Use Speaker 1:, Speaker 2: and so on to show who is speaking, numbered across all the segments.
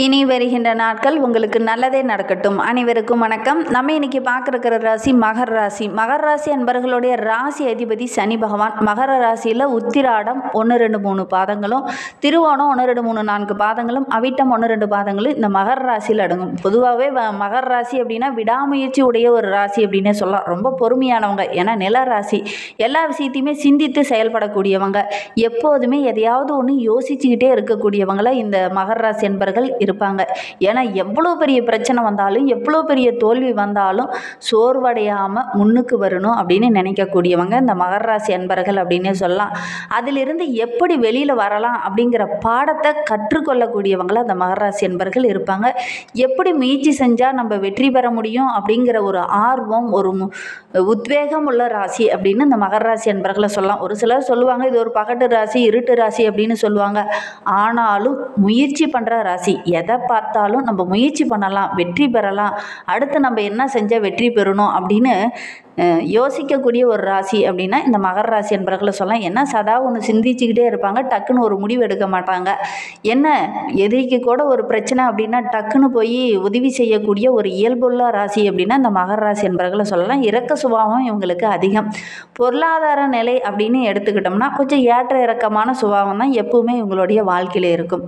Speaker 1: இனி வருகின்ற நாட்கள் உங்களுக்கு நல்லதே நடக்கட்டும். அனைவருக்கும் வணக்கம். நம்ம இன்னைக்கு பார்க்குற ராசி மகர ராசி. மகர ராசி என்பவர்களுடைய ராசி அதிபதி சனி பகவான். மகர ராசியில் உத்திராடம் 1, 2, 3 பாதங்களும், திருவோணம் 1, 2, 3, 4 பாதங்களும், அவிட்டம் 1, 2 பாதங்களும் இந்த மகர ராசியில் அடங்கும். பொதுவாகவே மகர ராசி அப்படின்னா விடாமுயற்சி உடைய ஒரு ராசி அப்படின்னே சொல்லலாம். ரொம்ப பொறுமையானவங்க. ஏன்னா நில ராசி, எல்லா விஷயத்தையுமே சிந்தித்து செயல்படக்கூடியவங்க, எப்போதுமே எதையாவது ஒன்று யோசிச்சுக்கிட்டே இருக்கக்கூடியவங்கள இந்த மகர ராசி என்பர்கள் இருப்பாங்க. ஏன்னா எவ்வளோ பெரிய பிரச்சனை வந்தாலும், எவ்வளோ பெரிய தோல்வி வந்தாலும் சோர்வடையாமல் முன்னுக்கு வரணும் அப்படின்னு நினைக்கக்கூடியவங்க இந்த மகர ராசி அன்பர்கள் அப்படின்னே சொல்லலாம். அதிலிருந்து எப்படி வெளியில் வரலாம் அப்படிங்கிற பாடத்தை கற்றுக்கொள்ளக்கூடியவங்கள அந்த மகர ராசி அன்பர்கள் இருப்பாங்க. எப்படி முயற்சி செஞ்சால் நம்ம வெற்றி பெற முடியும் அப்படிங்கிற ஒரு ஆர்வம், ஒரு உத்வேகம் உள்ள ராசி அப்படின்னு இந்த மகர ராசி அன்பர்களை சொல்லலாம். ஒரு சிலர் சொல்லுவாங்க இது ஒரு பகட்டு ராசி, இருட்டு ராசி அப்படின்னு சொல்லுவாங்க. ஆனாலும் முயற்சி பண்ணுற ராசி. எதை பார்த்தாலும் நம்ம முயற்சி பண்ணலாம், வெற்றி பெறலாம், அடுத்து நம்ம என்ன செஞ்சால் வெற்றி பெறணும் அப்படின்னு யோசிக்கக்கூடிய ஒரு ராசி அப்படின்னா இந்த மகர ராசி என்பவர்களை சொல்லலாம். என்ன சதா ஒன்று சிந்திச்சுக்கிட்டே இருப்பாங்க, டக்குன்னு ஒரு முடிவு எடுக்க மாட்டாங்க. என்ன எதிரிக்கு கூட ஒரு பிரச்சனை அப்படின்னா டக்குன்னு போய் உதவி செய்யக்கூடிய ஒரு இயல்புள்ள ராசி அப்படின்னா இந்த மகர ராசி என்பவர்களை சொல்லலாம். இரக்க சுபாவம் இவங்களுக்கு அதிகம். பொருளாதார நிலை அப்படின்னு எடுத்துக்கிட்டோம்னா கொஞ்சம் ஏற்ற இறக்கமான சுபாவம் தான் எப்பவுமே இவங்களுடைய வாழ்க்கையில் இருக்கும்.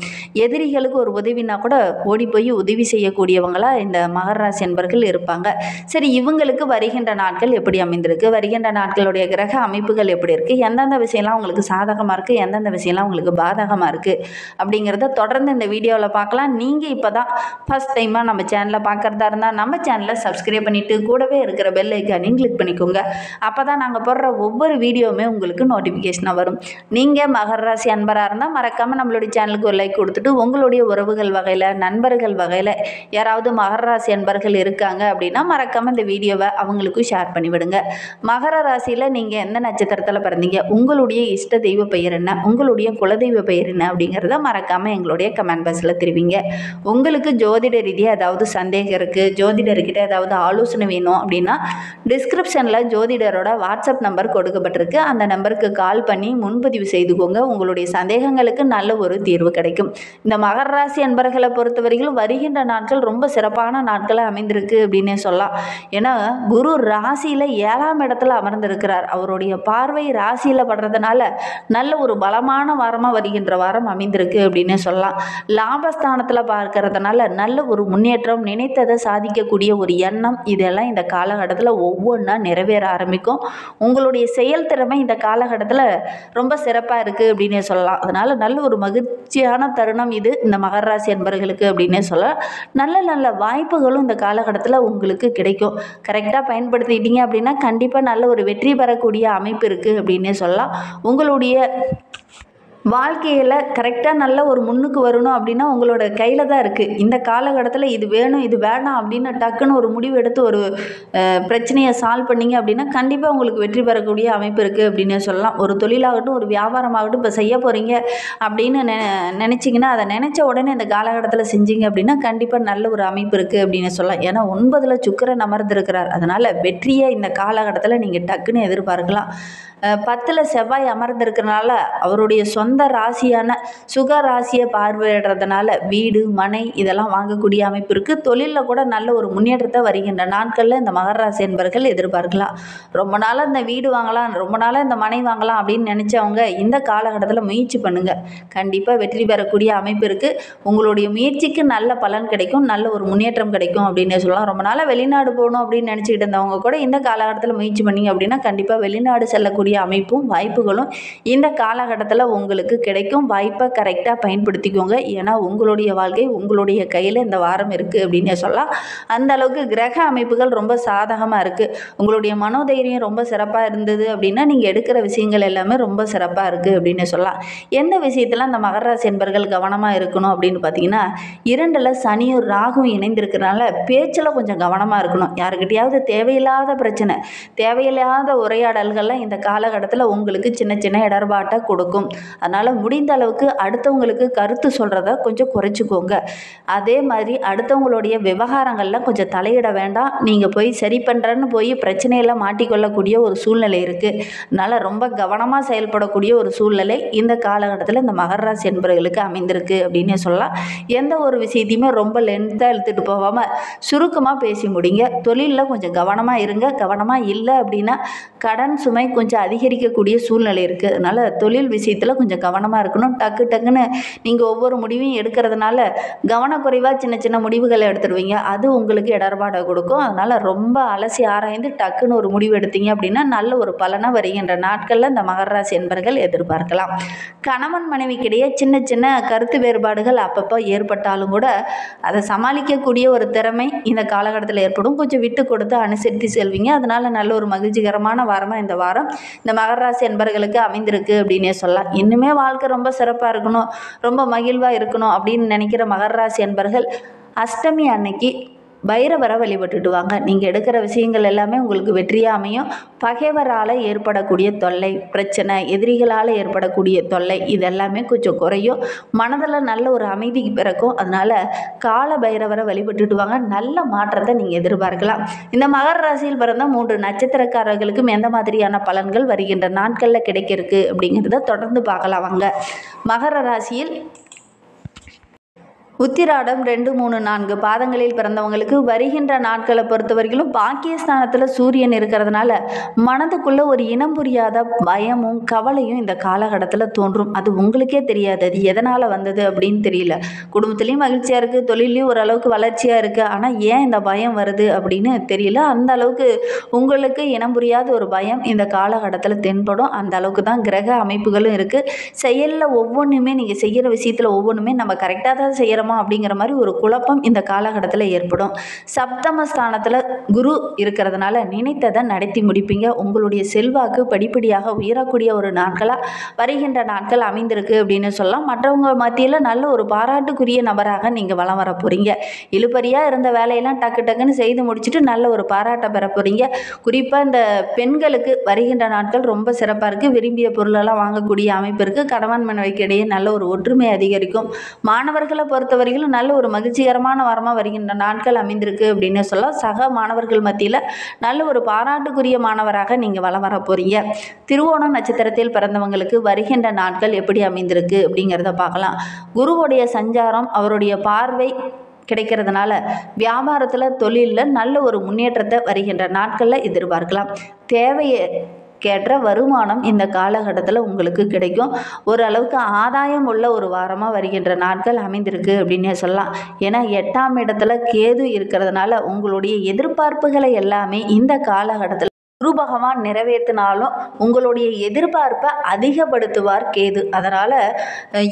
Speaker 1: எதிரிகளுக்கு ஒரு உதவினா கூட ஓடி போய் உதவி செய்யக்கூடியவங்களா இந்த மகர ராசி என்பவர்கள் இருப்பாங்க. சரி, இவங்களுக்கு வருகின்ற நாட்கள் எப்படி அமைந்திருக்கு, வருகின்ற நாட்களுடைய கிரக அமைப்புகள் எப்படி இருக்குது, எந்தெந்த விஷயம்லாம் உங்களுக்கு சாதகமாக இருக்குது, எந்தெந்த விஷயம்லாம் உங்களுக்கு பாதகமாக இருக்குது அப்படிங்கிறத தொடர்ந்து இந்த வீடியோவில் பார்க்கலாம். நீங்கள் இப்போ தான் ஃபஸ்ட் டைமாக நம்ம சேனலில் பார்க்குறதா இருந்தால் நம்ம சேனலை சப்ஸ்கிரைப் பண்ணிவிட்டு கூடவே இருக்கிற பெல் ஐக்கானையும் கிளிக் பண்ணிக்கோங்க. அப்போ தான் நாங்கள் போடுற ஒவ்வொரு வீடியோவுமே உங்களுக்கு நோட்டிஃபிகேஷனாக வரும். நீங்கள் மகர ராசி அன்பராக இருந்தால் மறக்காமல் நம்மளுடைய சேனலுக்கு ஒரு லைக் கொடுத்துட்டு உங்களுடைய உறவுகள் வகையில், நண்பர்கள் வகையில் யாராவது மகர ராசி அன்பர்கள் இருக்காங்க அப்படின்னா மறக்காமல் இந்த வீடியோவை அவங்களுக்கும் ஷேர் பண்ணிவிடுங்க. மகர ராசியில் நீங்கள் எந்த நட்சத்திரத்தில் பிறந்தீங்க, உங்களுடைய இஷ்ட தெய்வ பெயர் என்ன, உங்களுடைய குலதெய்வ பெயர் என்ன அப்படிங்கிறத மறக்காமல் எங்களுடைய கமெண்ட் பாக்ஸில் தெரிவிங்க. உங்களுக்கு ஜோதிட ரீதியாக ஏதாவது சந்தேகம் இருக்குது, ஜோதிடர்கிட்ட ஏதாவது ஆலோசனை வேணும் அப்படின்னா டிஸ்கிரிப்ஷனில் ஜோதிடரோட வாட்ஸ்அப் நம்பர் கொடுக்கப்பட்டிருக்கு. அந்த நம்பருக்கு கால் பண்ணி முன்பதிவு செய்துக்கோங்க. உங்களுடைய சந்தேகங்களுக்கு நல்ல ஒரு தீர்வு கிடைக்கும். இந்த மகர ராசி அன்பர்களை பொறுத்தவரைக்கும் வருகின்ற நாட்கள் ரொம்ப சிறப்பான நாட்களை அமைந்திருக்கு அப்படின்னே சொல்லலாம். ஏன்னா குரு ராசியில் 7ஆம் இடத்துல அமர்ந்திருக்கிறார். அவருடைய பார்வை ராசியில் படுறதுனால நல்ல ஒரு பலமான வாரமாக வருகின்ற வாரம் அமைந்திருக்கு அப்படின்னே சொல்லலாம். லாபஸ்தானத்தில் பார்க்கறதுனால நல்ல ஒரு முன்னேற்றம், நினைத்ததை சாதிக்கக்கூடிய ஒரு எண்ணம், இதெல்லாம் இந்த காலகட்டத்தில் ஒவ்வொன்றா நிறைவேற ஆரம்பிக்கும். உங்களுடைய செயல்திறமை இந்த காலகட்டத்தில் ரொம்ப சிறப்பாக இருக்குது அப்படின்னே சொல்லலாம். அதனால் நல்ல ஒரு மகிழ்ச்சியான தருணம் இது இந்த மகர ராசி என்பவர்களுக்கு அப்படின்னே சொல்லலாம். நல்ல நல்ல வாய்ப்புகளும் இந்த காலகட்டத்தில் உங்களுக்கு கிடைக்கும். கரெக்டாக பயன்படுத்திட்டீங்க அப்படின்னா கண்டிப்பாக நல்ல ஒரு வெற்றி பெறக்கூடிய அமைப்பு இருக்குது அப்படின்னே சொல்லலாம். உங்களுடைய வாழ்க்கையில் கரெக்டாக நல்ல ஒரு முன்னுக்கு வரணும் அப்படின்னா உங்களோட கையில் தான் இருக்குது. இந்த காலகட்டத்தில் இது வேணும் இது வேணாம் அப்படின்னு டக்குன்னு ஒரு முடிவு எடுத்து ஒரு பிரச்சனையை சால்வ் பண்ணிங்க அப்படின்னா கண்டிப்பாக உங்களுக்கு வெற்றி பெறக்கூடிய அமைப்பு இருக்குது அப்படின்னு சொல்லலாம். ஒரு தொழிலாகட்டும், ஒரு வியாபாரமாகட்டும் இப்போ செய்ய போகிறீங்க அப்படின்னு நினச்சிங்கன்னா அதை நினச்ச உடனே இந்த காலகட்டத்தில் செஞ்சீங்க அப்படின்னா கண்டிப்பாக நல்ல ஒரு அமைப்பு இருக்குது அப்படின்னு சொல்லலாம். ஏன்னா 9ல் சுக்கிரன் அமர்ந்திருக்கிறார். அதனால் வெற்றியை இந்த காலகட்டத்தில் நீங்கள் டக்குன்னு எதிர்பார்க்கலாம். 10ல் செவ்வாய் அமர்ந்திருக்கிறதுனால அவருடைய சொந்த ராசியான சுக ராசியை பார்வையிடுறதுனால வீடு, மனை இதெல்லாம் வாங்கக்கூடிய அமைப்பு இருக்குது. தொழிலில் கூட நல்ல ஒரு முன்னேற்றத்தை வருகின்ற நாட்களில் இந்த மகர ராசி என்பவர்கள் எதிர்பார்க்கலாம். ரொம்ப நாளாக இந்த வீடு வாங்கலாம், ரொம்ப நாளாக இந்த மனை வாங்கலாம் அப்படின்னு நினச்சவங்க இந்த காலகட்டத்தில் முயற்சி பண்ணுங்கள். கண்டிப்பாக வெற்றி பெறக்கூடிய அமைப்பு இருக்குது. உங்களுடைய முயற்சிக்கு நல்ல பலன் கிடைக்கும், நல்ல ஒரு முன்னேற்றம் கிடைக்கும் அப்படின்னு சொல்லலாம். ரொம்ப நாளாக வெளிநாடு போகணும் அப்படின்னு நினச்சிக்கிட்டு இருந்தவங்க கூட இந்த காலகட்டத்தில் முயற்சி பண்ணிங்க அப்படின்னா கண்டிப்பாக வெளிநாடு செல்லக்கூடிய அமைப்பும் வாய்ப்புகளும் இந்த காலகட்டத்தில் உங்களுக்கு கிடைக்கும். வாய்ப்பை கரெக்டாக பயன்படுத்திக்கோங்க. ஏன்னா உங்களுடைய வாழ்க்கை உங்களுடைய கையில் இந்த வாரம் இருக்குது அப்படின்னு சொல்லலாம். அந்த அளவுக்கு கிரக அமைப்புகள் ரொம்ப சாதகமாக இருக்குது. உங்களுடைய மனோதைரியம் ரொம்ப சிறப்பாக இருந்தது அப்படின்னா நீங்கள் எடுக்கிற விஷயங்கள் எல்லாமே ரொம்ப சிறப்பாக இருக்குது அப்படின்னு சொல்லலாம். எந்த விஷயத்தில் அந்த மகர ராசி என்பர்கள் கவனமாக இருக்கணும் அப்படின்னு பார்த்தீங்கன்னா 2ல் சனியும் ராகும் இணைந்திருக்கிறதுனால பேச்சில் கொஞ்சம் கவனமாக இருக்கணும். யாருக்கிட்டையாவது தேவையில்லாத பிரச்சனை, தேவையில்லாத உரையாடல்கள்லாம் இந்த காலகட்டத்தில் உங்களுக்கு சின்ன சின்ன இடர்பாட்டை கொடுக்கும். அதனால் முடிந்த அளவுக்கு அடுத்தவங்களுக்கு கருத்து சொல்கிறத கொஞ்சம் குறைச்சிக்கோங்க. அதே மாதிரி அடுத்தவங்களுடைய விவகாரங்களில் கொஞ்சம் தலையிட வேண்டாம். நீங்கள் போய் சரி பண்ணுறேன்னு போய் பிரச்சனையில் மாட்டிக்கொள்ளக்கூடிய ஒரு சூழ்நிலை இருக்குது. அதனால் ரொம்ப கவனமாக செயல்படக்கூடிய ஒரு சூழ்நிலை இந்த காலகட்டத்தில் இந்த மகர ராசி என்பவர்களுக்கு அமைந்திருக்கு அப்படின்னே சொல்லலாம். எந்த ஒரு விஷயத்தையுமே ரொம்ப லென்த்தாக இழுத்துட்டு போகாமல் சுருக்கமாக பேசி முடிங்க. தொழிலில் கொஞ்சம் கவனமாக இருங்க. கவனமாக இல்லை அப்படின்னா கடன் சுமை கொஞ்சம் அதிகரிக்கக்கூடிய சூழ்நிலை இருக்குது. அதனால் தொழில் விஷயத்தில் கொஞ்சம் கவனமாக இருக்கணும். டக்குன்னு நீங்கள் ஒவ்வொரு முடிவையும் எடுக்கிறதுனால கவனக்குறைவாக சின்ன சின்ன முடிவுகளை எடுத்துடுவீங்க. அது உங்களுக்கு இடர்பாடை கொடுக்கும். அதனால் ரொம்ப அலசி ஆராய்ந்து டக்குன்னு ஒரு முடிவு எடுத்தீங்க அப்படின்னா நல்ல ஒரு பலனை வருகின்ற நாட்களில் இந்த மகர ராசி என்பவர்கள் எதிர்பார்க்கலாம். கணவன் மனைவிக்கிடையே சின்ன சின்ன கருத்து வேறுபாடுகள் அப்பப்போ ஏற்பட்டாலும் கூட அதை சமாளிக்கக்கூடிய ஒரு திறமை இந்த காலகட்டத்தில் ஏற்படும். கொஞ்சம் விட்டு கொடுத்து அனுசரித்து செல்வீங்க. அதனால் நல்ல ஒரு மகிழ்ச்சிகரமான வாரமாக இந்த வாரம் இந்த மகர ராசி என்பவர்களுக்கு அமைந்திருக்கு அப்படின்னே சொல்லலாம். இன்னுமே வாழ்க்கை ரொம்ப சிறப்பாக இருக்கணும், ரொம்ப மகிழ்வாக இருக்கணும் அப்படின்னு நினைக்கிற மகர ராசி என்பவர்கள் அஷ்டமி அன்னைக்கு பைரவரை வழிபட்டுட்டு வாங்க. நீங்கள் எடுக்கிற விஷயங்கள் எல்லாமே உங்களுக்கு வெற்றியாக அமையும். பகைவரால் ஏற்படக்கூடிய தொல்லை, பிரச்சனை, எதிரிகளால் ஏற்படக்கூடிய தொல்லை இதெல்லாமே கொஞ்சம் குறையும். மனதில் நல்ல ஒரு அமைதி பிறக்கும். அதனால் கால பைரவரை வழிபட்டுட்டு வாங்க. நல்ல மாற்றத்தை நீங்கள் எதிர்பார்க்கலாம். இந்த மகர ராசியில் பிறந்த 3 நட்சத்திரக்காரர்களுக்கும் எந்த மாதிரியான பலன்கள் வருகின்ற நாட்களில் கிடைக்கிருக்கு அப்படிங்கிறத தொடர்ந்து பார்க்கலாம் வாங்க. மகர ராசியில் உத்திராடம் 2, 3, 4 பாதங்களில் பிறந்தவங்களுக்கு வருகின்ற நாட்களை பொறுத்தவரைக்கும் பாக்கியஸ்தானத்தில் சூரியன் இருக்கிறதுனால மனதுக்குள்ளே ஒரு இனம் புரியாத பயமும் கவலையும் இந்த காலகட்டத்தில் தோன்றும். அது உங்களுக்கே தெரியாது அது எதனால் வந்தது அப்படின்னு தெரியல. குடும்பத்துலேயும் மகிழ்ச்சியாக இருக்குது, தொழிலையும் ஓரளவுக்கு வளர்ச்சியாக இருக்குது. ஆனால் ஏன் இந்த பயம் வருது அப்படின்னு தெரியல. அந்த அளவுக்கு உங்களுக்கு இனம் புரியாத ஒரு பயம் இந்த காலகட்டத்தில் தென்படும். அந்த அளவுக்கு தான் கிரக அமைப்புகளும் இருக்குது. செயலில் ஒவ்வொன்றுமே நீங்கள் செய்கிற விஷயத்தில் ஒவ்வொன்றுமே நம்ம கரெக்டாக தான் செய்கிறோமா அப்படிங்கிற மாதிரி ஒரு குழப்பம் இந்த காலகட்டத்தில் ஏற்படும். சப்தமஸ்தானத்தில் குரு இருக்கிறதுனால நினைத்ததை நடத்தி முடிப்பீங்க. உங்களுடைய செல்வாக்கு படிப்படியாக உயரக்கூடிய ஒரு நாட்களாக வருகின்ற நாட்கள் அமைந்திருக்கு அப்படின்னு சொல்லலாம். மற்றவங்க மத்தியில் நல்ல ஒரு பாராட்டுக்குரிய நபராக நீங்கள் வலம் வர போகிறீங்க. இழுபறியாக இருந்த வேலையெல்லாம் டக்குன்னு செய்து முடிச்சுட்டு நல்ல ஒரு பாராட்டை பெற போகிறீங்க. குறிப்பாக இந்த பெண்களுக்கு வருகின்ற நாட்கள் ரொம்ப சிறப்பாக இருக்குது. விரும்பிய பொருளெல்லாம் வாங்கக்கூடிய அமைப்பு இருக்குது. கணவன் மனைவிக்கு இடையே நல்ல ஒரு ஒற்றுமை அதிகரிக்கும். மாணவர்களை பொறுத்தவரைக்கும் நல்ல ஒரு மகிழ்ச்சிகரமான வாரமாக வருகின்ற நாட்கள் அமைந்திருக்கு அப்படின்னு சொல்லலாம். சக மாணவர்கள் மத்தியில் நல்ல ஒரு பாராட்டுக்குரிய மாணவராக நீங்கள் வலம் வர போகிறீங்க. திருவோணம் நட்சத்திரத்தில் பிறந்தவங்களுக்கு வருகின்ற நாட்கள் எப்படி அமைந்திருக்கு அப்படிங்கிறத பார்க்கலாம். குருவுடைய சஞ்சாரம், அவருடைய பார்வை கிடைக்கிறதுனால வியாபாரத்தில் தொழிலில் நல்ல ஒரு முன்னேற்றத்தை வருகின்ற நாட்களில் எதிர்பார்க்கலாம். கேட்ட வருமானம் இந்த காலகட்டத்தில் உங்களுக்கு கிடைக்கும். ஓரளவுக்கு ஆதாயம் உள்ள ஒரு வாரமாக வருகின்ற நாட்கள் அமைந்திருக்கு அப்படின்னே சொல்லலாம். ஏன்னா 8ஆம் இடத்துல கேது இருக்கிறதுனால உங்களுடைய எதிர்பார்ப்புகளை எல்லாமே இந்த காலகட்டத்தில் குரு பகவான் நிறைவேற்றினாலும் உங்களுடைய எதிர்பார்ப்பை அதிகப்படுத்துவார் கேது. அதனால்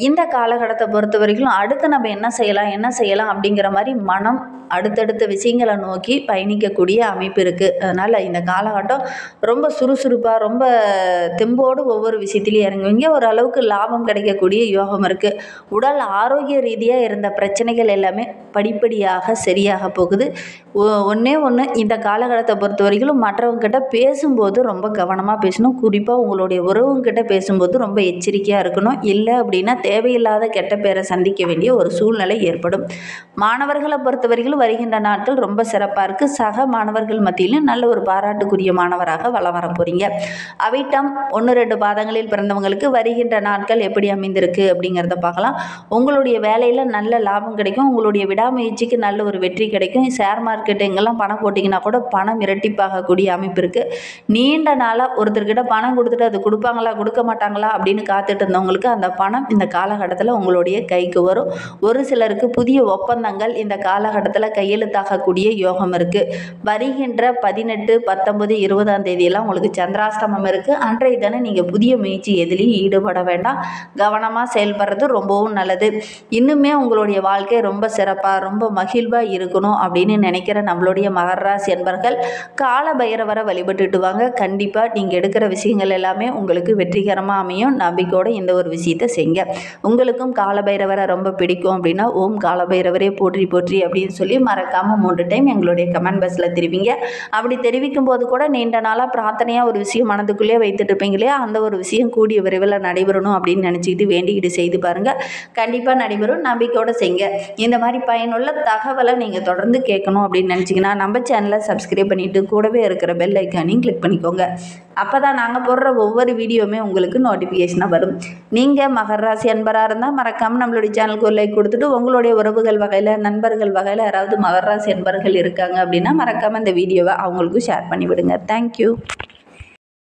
Speaker 1: இந்த காலகட்டத்தை பொறுத்த வரைக்கும் அடுத்து நம்ம என்ன செய்யலாம் அப்படிங்கிற மாதிரி மனம் அடுத்தடுத்த விஷயங்களை நோக்கி பயணிக்கக்கூடிய அமைப்பு இருக்குது. அதனால் இந்த காலகட்டம் ரொம்ப சுறுசுறுப்பாக ரொம்ப தெம்போடு ஒவ்வொரு விஷயத்திலையும் இறங்குவீங்க. ஓரளவுக்கு லாபம் கிடைக்கக்கூடிய யோகம் இருக்குது. உடல் ஆரோக்கிய ரீதியாக இருந்த பிரச்சனைகள் எல்லாமே படிப்படியாக சரியாக போகுது. ஒன்றே இந்த காலகட்டத்தை பொறுத்த வரைக்கும் மற்றவங்ககிட்ட பேசும்போது ரொம்ப கவனமாக பேசணும். குறிப்பாக உங்களுடைய உறவுங்கிட்ட பேசும்போது ரொம்ப எச்சரிக்கையாக இருக்கணும். இல்லை அப்படின்னா தேவையில்லாத கெட்ட பேரை சந்திக்க வேண்டிய ஒரு சூழ்நிலை ஏற்படும். மாணவர்களை பொறுத்த வரைக்கும் வருகின்ற நாட்கள் ரொம்ப சிறப்பாக இருக்குது. சக மாணவர்கள் மத்தியிலும் நல்ல ஒரு பாராட்டுக்குரிய மாணவராக வலம் வர போகிறீங்க. அவிட்டம் 1, 2 பாதங்களில் பிறந்தவங்களுக்கு வருகின்ற நாட்கள் எப்படி அமைந்திருக்கு அப்படிங்கிறத பார்க்கலாம். உங்களுடைய வேலையில் நல்ல லாபம் கிடைக்கும். உங்களுடைய விடாமுயற்சிக்கு நல்ல ஒரு வெற்றி கிடைக்கும். ஷேர் மார்க்கெட் எங்கெல்லாம் பணம் போட்டிங்கன்னா கூட பணம் இரட்டிப்பாகக்கூடிய அமைப்பு இருக்குது. நீண்ட நாளாக ஒருத்தர்கிட்ட பணம் கொடுத்துட்டு அது கொடுப்பாங்களா கொடுக்க மாட்டாங்களா அப்படின்னு காத்துட்டு இருந்தவங்களுக்கு அந்த பணம் இந்த காலகட்டத்தில் உங்களுடைய கைக்கு வரும். ஒரு சிலருக்கு புதிய ஒப்பந்தங்கள் இந்த காலகட்டத்தில் கையெழுத்தாகக்கூடிய யோகம் இருக்குது. வருகின்ற 18, 19, 20ஆம் தேதியெல்லாம் உங்களுக்கு சந்திராஷ்டமம் இருக்குது. அன்றைய தினம் நீங்கள் புதிய முயற்சி எதிலையும் ஈடுபட வேண்டாம். கவனமாக செயல்படுறது ரொம்பவும் நல்லது. இன்னுமே உங்களுடைய வாழ்க்கை ரொம்ப சிறப்பாக ரொம்ப மகிழ்வாக இருக்கணும் அப்படின்னு நினைக்கிற நம்மளுடைய மகர ராசி என்பர்கள் கால பைரவரை வழிபட்டு வழிபட்டுட்டு வாங்க. கண்டிப்பாக நீங்கள் எடுக்கிற விஷயங்கள் எல்லாமே உங்களுக்கு வெற்றிகரமாக அமையும். நம்பிக்கையோடு இந்த ஒரு விஷயத்தை செய்யுங்க. உங்களுக்கும் காலபைரவரை ரொம்ப பிடிக்கும் அப்படின்னா ஓம் காலபைரவரே போற்றி போற்றி அப்படின்னு சொல்லி மறக்காமல் 3 டைம் எங்களுடைய கமெண்ட் பாக்ஸில் தெரிவிங்க. அப்படி தெரிவிக்கும் போது கூட நீண்ட நாளாக பிரார்த்தனையாக ஒரு விஷயம் மனதுக்குள்ளேயே வைத்துட்டு இருப்பீங்க இல்லையா, அந்த ஒரு விஷயம் கூடிய விரைவில் நடைபெறணும் அப்படின்னு நினச்சிக்கிட்டு வேண்டிக்கிட்டு செய்து பாருங்கள். கண்டிப்பாக நடைபெறும். நம்பிக்கையோடு செய்யுங்க. இந்த மாதிரி பயனுள்ள தகவலை நீங்கள் தொடர்ந்து கேட்கணும் அப்படின்னு நினச்சிங்கன்னா நம்ம சேனலை சப்ஸ்கிரைப் பண்ணிவிட்டு கூடவே இருக்கிற பெல் ஐக்கானையும் கிளிக் பண்ணிக்கோங்க. அப்போ தான் நாங்கள் போடுற ஒவ்வொரு வீடியோவுமே உங்களுக்கு நோட்டிஃபிகேஷனாக வரும். நீங்கள் மகர ராசி அன்பராக இருந்தால் மறக்காமல் நம்மளுடைய சேனலுக்கு ஒரு லைக் கொடுத்துட்டு உங்களுடைய உறவுகள் வகையில் நண்பர்கள் வகையில் யாராவது மகர ராசி அன்பர்கள் இருக்காங்க அப்படின்னா மறக்காமல் இந்த வீடியோவை அவங்களுக்கும் ஷேர் பண்ணிவிடுங்க. தேங்க்யூ.